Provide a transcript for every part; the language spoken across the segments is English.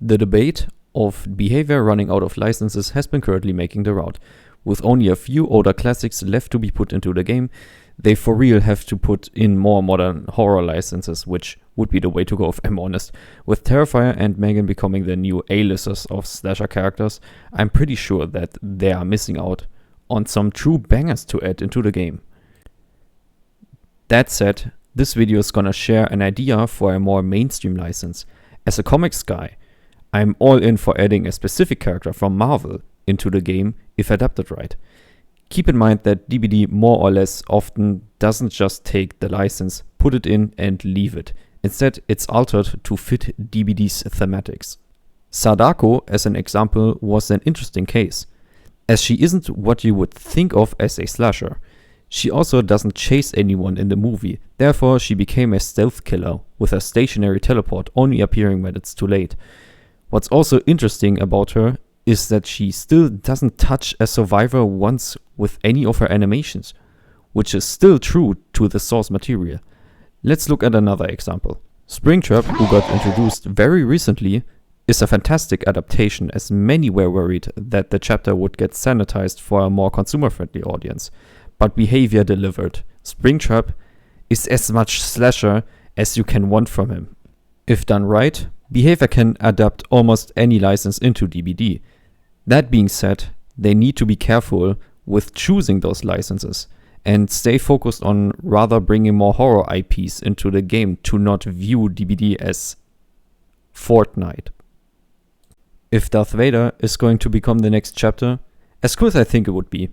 The debate of behavior running out of licenses has been currently making the round. With only a few older classics left to be put into the game, they for real have to put in more modern horror licenses, which would be the way to go if I'm honest. With Terrifier and Megan becoming the new A-listers of slasher characters, I'm pretty sure that they are missing out on some true bangers to add into the game. That said, this video is gonna share an idea for a more mainstream license. As a comics guy, I'm all in for adding a specific character from Marvel into the game if adapted right. Keep in mind that DBD more or less often doesn't just take the license, put it in and leave it. Instead, it's altered to fit DBD's thematics. Sadako, as an example, was an interesting case, as she isn't what you would think of as a slasher. She also doesn't chase anyone in the movie, therefore she became a stealth killer with a stationary teleport only appearing when it's too late. What's also interesting about her is that she still doesn't touch a survivor once with any of her animations, which is still true to the source material. Let's look at another example. Springtrap, who got introduced very recently, is a fantastic adaptation, as many were worried that the chapter would get sanitized for a more consumer-friendly audience. But behavior delivered. Springtrap is as much slasher as you can want from him. If done right, behavior can adapt almost any license into DBD. That being said, they need to be careful with choosing those licenses and stay focused on rather bringing more horror IPs into the game to not view DBD as Fortnite. If Darth Vader is going to become the next chapter, as cool as I think it would be,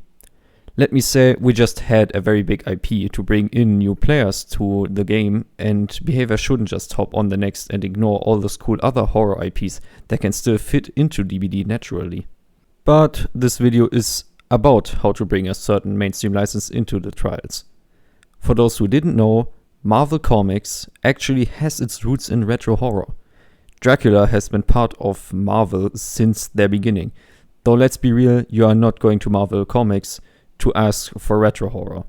let me say we just had a very big IP to bring in new players to the game, and behavior shouldn't just hop on the next and ignore all those cool other horror IPs that can still fit into DBD naturally. But this video is about how to bring a certain mainstream license into the trials. For those who didn't know, Marvel Comics actually has its roots in retro horror. Dracula has been part of Marvel since their beginning, though let's be real, you are not going to Marvel Comics to ask for retro horror.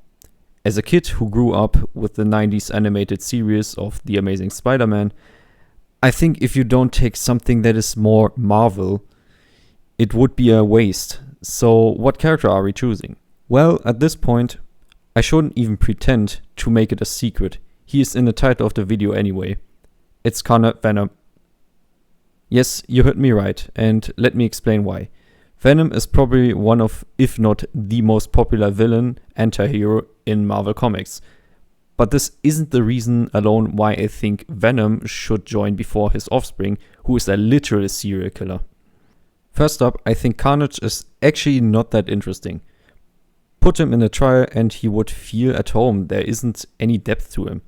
As a kid who grew up with the 90s animated series of The Amazing Spider-Man, I think if you don't take something that is more Marvel, it would be a waste. So what character are we choosing? Well, at this point, I shouldn't even pretend to make it a secret. He is in the title of the video anyway. It's Venom. Yes, you heard me right, and let me explain why. Venom is probably one of, if not the most popular villain anti-hero in Marvel Comics. But this isn't the reason alone why I think Venom should join before his offspring, who is a literal serial killer. First up, I think Carnage is actually not that interesting. Put him in a trial and he would feel at home, there isn't any depth to him.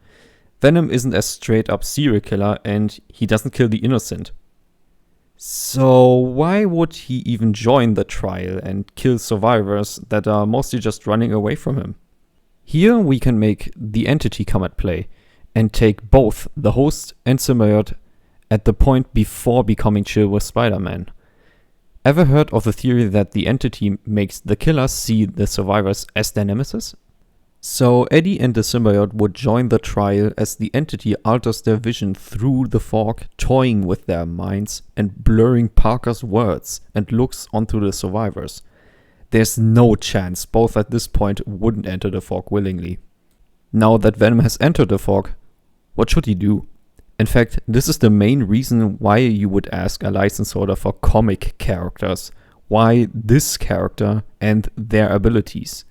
Venom isn't a straight up serial killer and he doesn't kill the innocent. So why would he even join the trial and kill survivors that are mostly just running away from him? Here we can make the entity come at play and take both the host and symbiote at the point before becoming chill with Spider-Man. Ever heard of the theory that the entity makes the killers see the survivors as their nemesis? So Eddie and the symbiote would join the trial as the entity alters their vision through the fog, toying with their minds and blurring Parker's words and looks onto the survivors. There's no chance both at this point wouldn't enter the fog willingly. Now that Venom has entered the fog, what should he do? In fact, this is the main reason why you would ask a license holder for comic characters. Why this character and their abilities?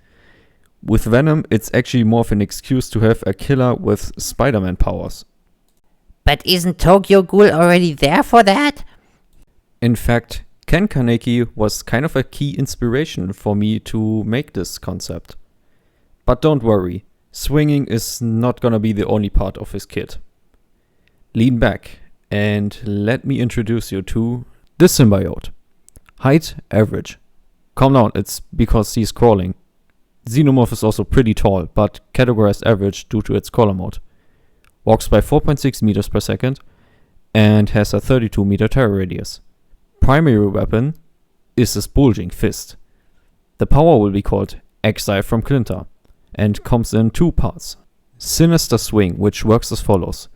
With Venom, it's actually more of an excuse to have a killer with Spider-Man powers. But isn't Tokyo Ghoul already there for that? In fact, Ken Kaneki was kind of a key inspiration for me to make this concept. But don't worry, swinging is not gonna be the only part of his kit. Lean back and let me introduce you to the symbiote. Height, average. Calm down, it's because he's crawling. Xenomorph is also pretty tall, but categorized average due to its crawler mode. Walks by 4.6 meters per second and has a 32 meter terror radius. Primary weapon is his bulging fist. The power will be called Exile from Clintar and comes in two parts. Sinister Swing, which works as follows.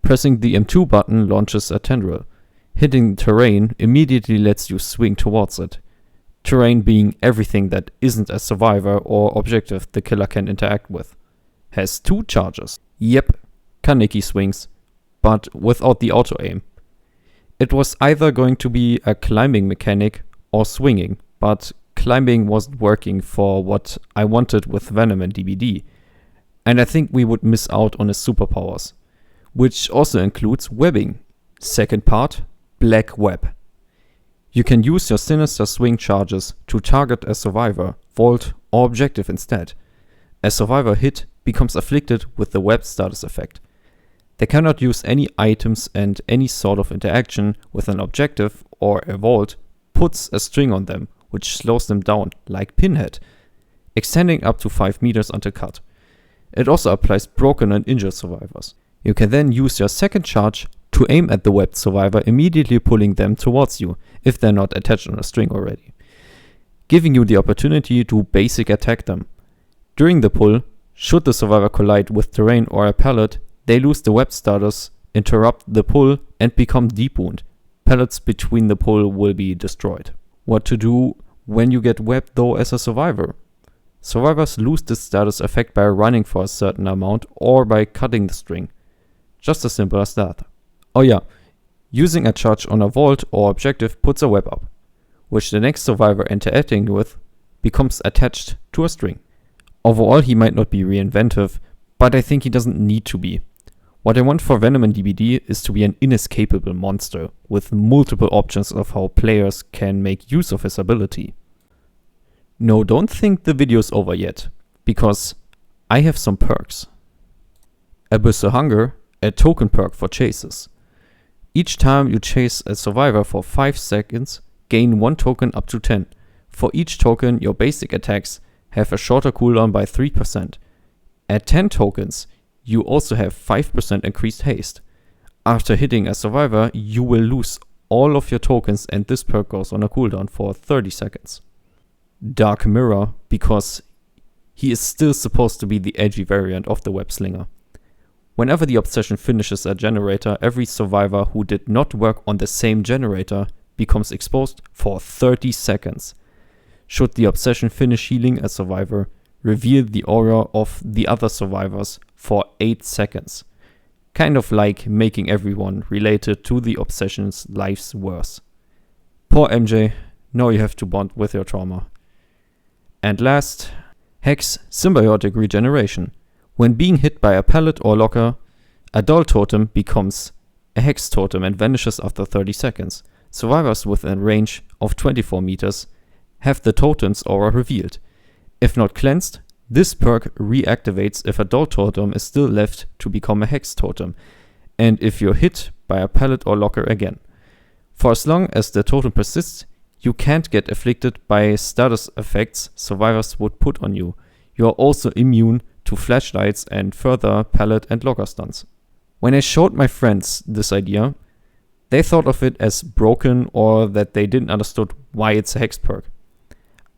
Pressing the M2 button launches a tendril. Hitting terrain immediately lets you swing towards it. Terrain being everything that isn't a survivor or objective the killer can interact with. Has 2 charges. Yep, Kaneki swings, but without the auto-aim. It was either going to be a climbing mechanic or swinging, but climbing wasn't working for what I wanted with Venom and DBD, and I think we would miss out on his superpowers, which also includes webbing. Second part, Black Web. You can use your sinister swing charges to target a survivor, vault, or objective instead. A survivor hit becomes afflicted with the web status effect. They cannot use any items, and any sort of interaction with an objective or a vault puts a string on them, which slows them down, like Pinhead, extending up to 5 meters until cut. It also applies broken and injured survivors. You can then use your second charge to aim at the webbed survivor, immediately pulling them towards you, if they're not attached on a string already, giving you the opportunity to basic attack them. During the pull, should the survivor collide with terrain or a pallet, they lose the web status, interrupt the pull, and become deep wound. Pallets between the pull will be destroyed. What to do when you get webbed though as a survivor? Survivors lose this status effect by running for a certain amount or by cutting the string. Just as simple as that. Oh yeah, using a charge on a vault or objective puts a web up, which the next survivor interacting with becomes attached to a string. Overall, he might not be reinventive, but I think he doesn't need to be. What I want for Venom and DBD is to be an inescapable monster, with multiple options of how players can make use of his ability. No, don't think the video's over yet, because I have some perks. Abyss of Hunger, a token perk for chases. Each time you chase a survivor for 5 seconds, gain 1 token up to 10. For each token, your basic attacks have a shorter cooldown by 3%. At 10 tokens, you also have 5% increased haste. After hitting a survivor, you will lose all of your tokens, and this perk goes on a cooldown for 30 seconds. Dark Mirror, because he is still supposed to be the edgy variant of the web slinger. Whenever the obsession finishes a generator, every survivor who did not work on the same generator becomes exposed for 30 seconds. Should the obsession finish healing a survivor, reveal the aura of the other survivors for 8 seconds. Kind of like making everyone related to the obsession's lives worse. Poor MJ, now you have to bond with your trauma. And last, Hex Symbiotic Regeneration. When being hit by a pallet or locker, a doll totem becomes a hex totem and vanishes after 30 seconds. Survivors within range of 24 meters have the totem's aura revealed. If not cleansed, this perk reactivates if a doll totem is still left to become a hex totem, and if you're hit by a pallet or locker again. For as long as the totem persists, you can't get afflicted by status effects survivors would put on you. You are also immune to flashlights and further pallet and locker stunts. When I showed my friends this idea, they thought of it as broken or that they didn't understood why it's a hex perk.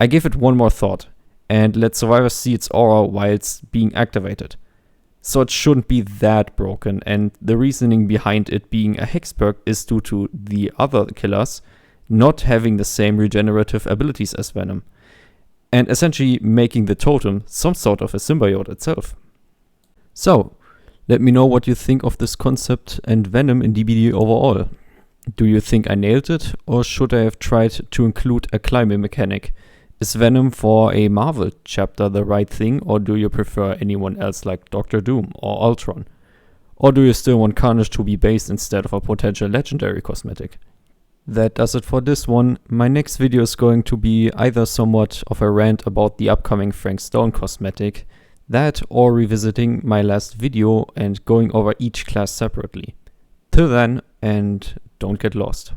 I gave it one more thought and let survivors see its aura while it's being activated. So it shouldn't be that broken, and the reasoning behind it being a hex perk is due to the other killers not having the same regenerative abilities as Venom, and essentially making the totem some sort of a symbiote itself. So, let me know what you think of this concept and Venom in DBD overall. Do you think I nailed it, or should I have tried to include a climbing mechanic? Is Venom for a Marvel chapter the right thing, or do you prefer anyone else like Doctor Doom or Ultron? Or do you still want Carnage to be based instead of a potential legendary cosmetic? That does it for this one. My next video is going to be either somewhat of a rant about the upcoming Frank Stone cosmetic, that or revisiting my last video and going over each class separately. Till then, and don't get lost.